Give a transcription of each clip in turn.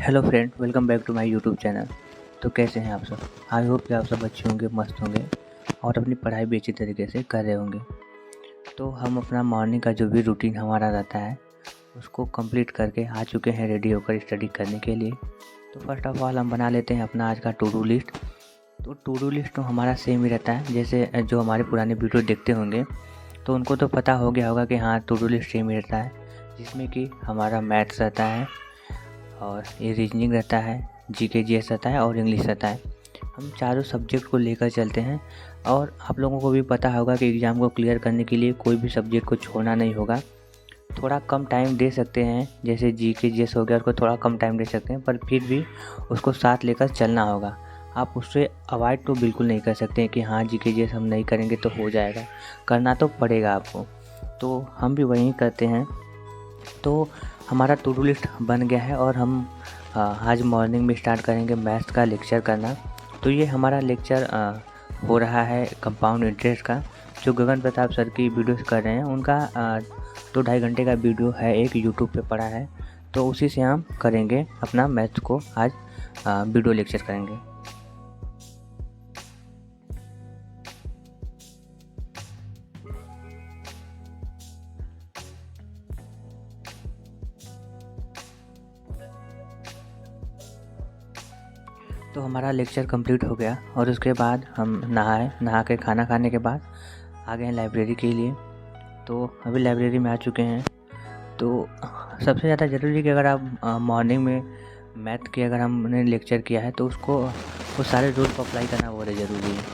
Hello friend, welcome back to my YouTube channel. तो कैसे हैं आप सब? आई होप कि आप सब अच्छे होंगे, मस्त होंगे और अपनी पढ़ाई भी अच्छी तरीके से कर रहे होंगे। तो हम अपना मॉर्निंग का जो भी रूटीन हमारा रहता है उसको कंप्लीट करके आ चुके हैं रेडी होकर स्टडी करने के लिए। तो फर्स्ट ऑफ ऑल हम बना लेते हैं अपना आज का टू डू लिस्ट। तो टू डू लिस्ट तो हमारा सेम ही रहता है, जैसे जो हमारे पुराने वीडियो देखते होंगे तो उनको तो पता हो गया होगा कि हाँ, टू डू लिस्ट सेम ही रहता है, जिसमें कि हमारा मैथ्स रहता है और ये रीजनिंग रहता है, जीके जीएस रहता है और इंग्लिश रहता है। हम चारों सब्जेक्ट को लेकर चलते हैं और आप लोगों को भी पता होगा कि एग्ज़ाम को क्लियर करने के लिए कोई भी सब्जेक्ट को छोड़ना नहीं होगा। थोड़ा कम टाइम दे सकते हैं, जैसे जीके जीएस हो गया, उसको थोड़ा कम टाइम दे सकते हैं, पर फिर भी उसको साथ लेकर चलना होगा। आप उससे अवॉइड तो बिल्कुल नहीं कर सकते हैं कि हाँ, जीके जीएस हम नहीं करेंगे तो हो जाएगा, करना तो पड़ेगा आपको। तो हम भी वही करते हैं। तो हमारा टू डू लिस्ट बन गया है और हम आज मॉर्निंग में स्टार्ट करेंगे मैथ्स का लेक्चर करना। तो ये हमारा लेक्चर हो रहा है कंपाउंड इंटरेस्ट का, जो गगन प्रताप सर की वीडियोस कर रहे हैं। उनका 2-2.5 घंटे का वीडियो है, एक यूट्यूब पे पड़ा है, तो उसी से हम करेंगे अपना मैथ्स को आज वीडियो लेक्चर करेंगे। तो हमारा लेक्चर कंप्लीट हो गया और उसके बाद हम नहा के खाना खाने के बाद आ गए हैं लाइब्रेरी के लिए। तो अभी लाइब्रेरी में आ चुके हैं। तो सबसे ज़्यादा ज़रूरी कि अगर आप मॉर्निंग में मैथ के अगर हमने लेक्चर किया है तो उसको वो सारे रूल को अप्लाई करना बहुत ज़रूरी है।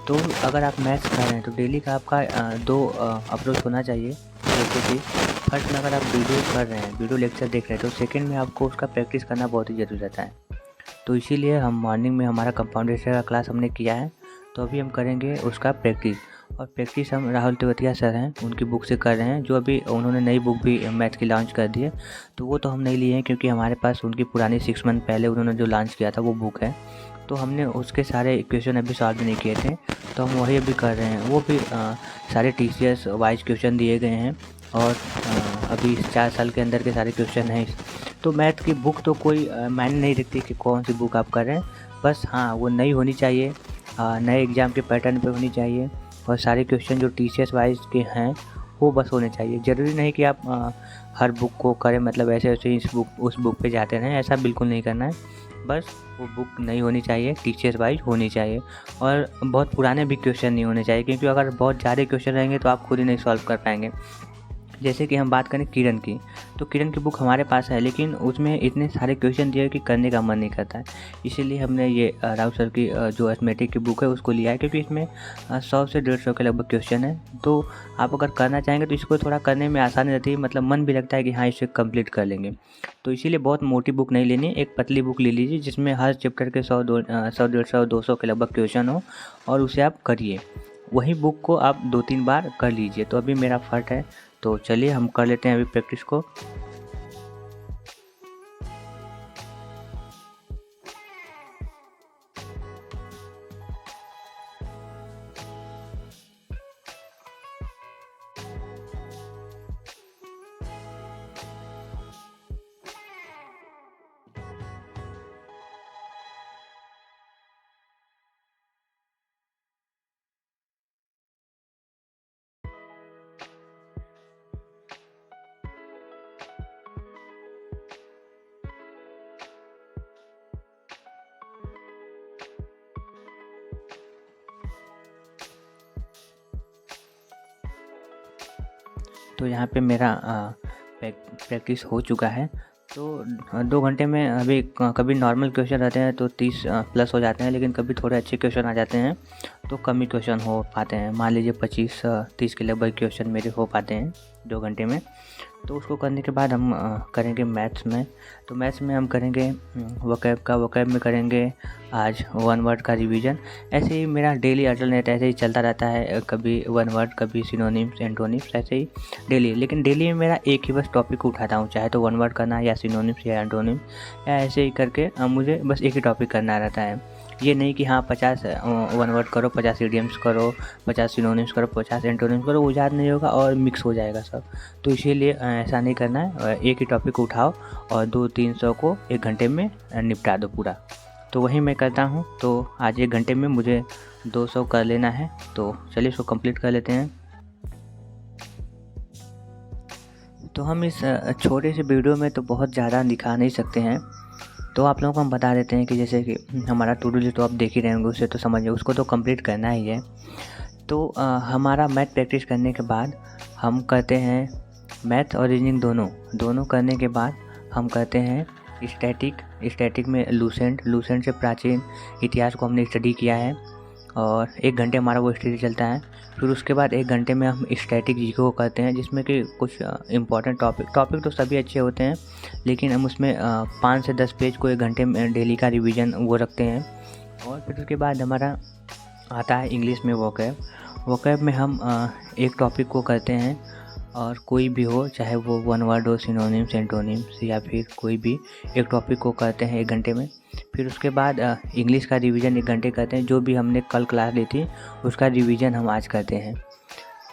तो अगर आप मैथ्स कर रहे हैं तो डेली का आपका 2 अप्रोच होना चाहिए। जैसे कि फर्स्ट में अगर आप वीडियो कर रहे हैं, वीडियो लेक्चर देख रहे हैं, तो सेकंड में आपको उसका प्रैक्टिस करना बहुत ही ज़रूरी रहता है। तो इसीलिए हम मॉर्निंग में हमारा कंपाउंड इंटरेस्ट का क्लास हमने किया है, तो अभी हम करेंगे उसका प्रैक्टिस। और प्रैक्टिस हम राहुल तेवतिया सर हैं, उनकी बुक से कर रहे हैं, जो अभी उन्होंने नई बुक भी मैथ की लॉन्च कर दी है। तो वो तो हम नहीं लिए हैं, क्योंकि हमारे पास उनकी पुरानी 6 मंथ पहले उन्होंने जो लॉन्च किया था वो बुक है। तो हमने उसके सारे क्वेश्चन अभी सॉल्व नहीं किए थे, तो हम वही अभी कर रहे हैं। वो भी सारे टीसीएस वाइज क्वेश्चन दिए गए हैं और अभी 4 साल के अंदर के सारे क्वेश्चन हैं। तो मैथ की बुक तो कोई मायने नहीं रखती कि कौन सी बुक आप कर रहे हैं, बस हाँ, वो नई होनी चाहिए, नए एग्ज़ाम के पैटर्न पे होनी चाहिए और सारे क्वेश्चन जो टीचर्स वाइज के हैं वो बस होने चाहिए। ज़रूरी नहीं कि आप हर बुक को करें, मतलब ऐसे ऐसे इस बुक उस बुक पे जाते रहें, ऐसा बिल्कुल नहीं करना है। बस वो बुक नहीं होनी चाहिए, टीचर्स वाइज होनी चाहिए और बहुत पुराने भी क्वेश्चन नहीं होने चाहिए, क्योंकि अगर बहुत ज़्यादा क्वेश्चन रहेंगे तो आप खुद ही नहीं सॉल्व कर पाएंगे। जैसे कि हम बात करें किरण की, तो किरण की बुक हमारे पास है, लेकिन उसमें इतने सारे क्वेश्चन दिए कि करने का मन नहीं करता है। इसीलिए हमने ये राव सर की जो अर्थमेटिक की बुक है उसको लिया है, क्योंकि इसमें 100 से 150 के लगभग क्वेश्चन है। तो आप अगर करना चाहेंगे तो इसको थोड़ा करने में आसानी रहती है, मतलब मन भी लगता है कि हाँ, इसे कंप्लीट कर लेंगे। तो इसीलिए बहुत मोटी बुक नहीं लेनी, एक पतली बुक ले लीजिए जिसमें हर चैप्टर के 100-150-200 के लगभग क्वेश्चन हो और उसे आप करिए। वही बुक को आप 2-3 बार कर लीजिए। तो अभी मेरा फर्स्ट है, तो चलिए हम कर लेते हैं अभी प्रैक्टिस को। तो यहाँ पे मेरा प्रैक्टिस हो चुका है। तो 2 घंटे में अभी कभी नॉर्मल क्वेश्चन रहते हैं तो 30 प्लस हो जाते हैं, लेकिन कभी थोड़े अच्छे क्वेश्चन आ जाते हैं तो कम ही क्वेश्चन हो पाते हैं। मान लीजिए 25-30 के लगभग क्वेश्चन मेरे हो पाते हैं 2 घंटे में। तो उसको करने के बाद हम करेंगे मैथ्स में। तो मैथ्स में हम करेंगे वोकैब में करेंगे आज 1 वर्ड का रिवीजन। ऐसे ही मेरा डेली अल्टरनेट ऐसे ही चलता रहता है, कभी 1 वर्ड, कभी सिनोनिम्स, एंटोनिम्स, ऐसे ही डेली। लेकिन डेली में मेरा एक ही बस टॉपिक उठाता हूँ, चाहे तो 1 वर्ड करना या सिनोनिम्स या एंटोनिम्स या ऐसे ही करके मुझे बस एक ही टॉपिक करना रहता है। ये नहीं कि हाँ 50 वन वर्ड करो, 50 इडियम्स करो, 50 सिनोनिम्स करो, 50 एंटोनिम्स करो, वो याद नहीं होगा और मिक्स हो जाएगा सब। तो इसीलिए ऐसा नहीं करना है, एक ही टॉपिक उठाओ और 200-300 को 1 घंटे में निपटा दो पूरा। तो वही मैं करता हूँ। तो आज 1 घंटे में मुझे 200 कर लेना है, तो चलिए इसको कंप्लीट कर लेते हैं। तो हम इस छोटे से वीडियो में तो बहुत ज़्यादा दिखा नहीं सकते हैं, तो आप लोगों को हम बता देते हैं कि जैसे कि हमारा टू डू लिस्ट तो आप देख ही रहे होंगे, उससे तो समझिए उसको तो कंप्लीट करना ही है। तो हमारा मैथ प्रैक्टिस करने के बाद हम करते हैं मैथ और रीजनिंग दोनों करने के बाद हम करते हैं स्टैटिक में लूसेंट से प्राचीन इतिहास को हमने स्टडी किया है और 1 घंटे हमारा वो स्टडी चलता है। फिर उसके बाद 1 घंटे में हम स्टैटिक जीके को करते हैं, जिसमें कि कुछ इम्पॉर्टेंट टॉपिक तो सभी अच्छे होते हैं, लेकिन हम उसमें 5 से 10 पेज को 1 घंटे में डेली का रिवीजन वो रखते हैं। और फिर उसके बाद हमारा आता है इंग्लिश में वोकैब में हम एक टॉपिक को करते हैं और कोई भी हो, चाहे वो वन वर्ड हो, सिनोनिम्स, एंटोनिम्स या फिर कोई भी एक टॉपिक को करते हैं 1 घंटे में। फिर उसके बाद इंग्लिश का रिवीजन 1 घंटे करते हैं, जो भी हमने कल क्लास ली थी उसका रिवीजन हम आज करते हैं।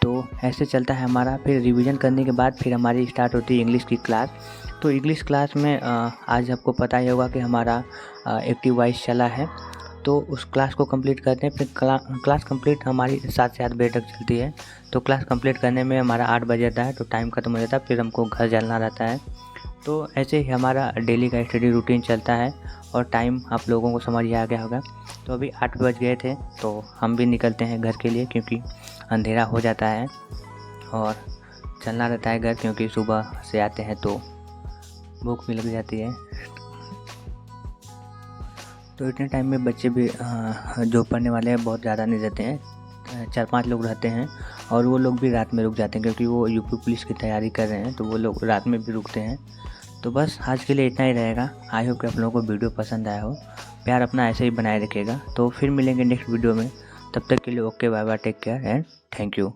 तो ऐसे चलता है हमारा। फिर रिवीजन करने के बाद फिर हमारी स्टार्ट होती है इंग्लिश की क्लास। तो इंग्लिश क्लास में आज आपको पता ही होगा कि हमारा एक्टिव वॉइस चला है, तो उस क्लास को कंप्लीट करते हैं। फिर क्लास कंप्लीट हमारी 7 से 8 बजे तक चलती है। तो क्लास कंप्लीट करने में हमारा 8 बज जाता है, तो टाइम खत्म हो जाता है, फिर हमको घर जाना रहता है। तो ऐसे ही हमारा डेली का स्टडी रूटीन चलता है और टाइम आप लोगों को समझ ही आ गया होगा। तो अभी 8 बज गए थे, तो हम भी निकलते हैं घर के लिए, क्योंकि अंधेरा हो जाता है और चलना रहता है घर, क्योंकि सुबह से आते हैं तो भूख भी लग जाती है। तो इतने टाइम में बच्चे भी जो पढ़ने वाले हैं बहुत ज़्यादा नहीं रहते हैं, 4-5 लोग रहते हैं और वो लोग भी रात में रुक जाते हैं, क्योंकि वो यूपी पुलिस की तैयारी कर रहे हैं, तो वो लोग रात में भी रुकते हैं। तो बस आज के लिए इतना ही रहेगा। आई होप कि आप लोगों को वीडियो पसंद आया हो। प्यार अपना ऐसे ही बनाए रखिएगा। तो फिर मिलेंगे नेक्स्ट वीडियो में, तब तक के लिए okay, bye bye, take care and thank you.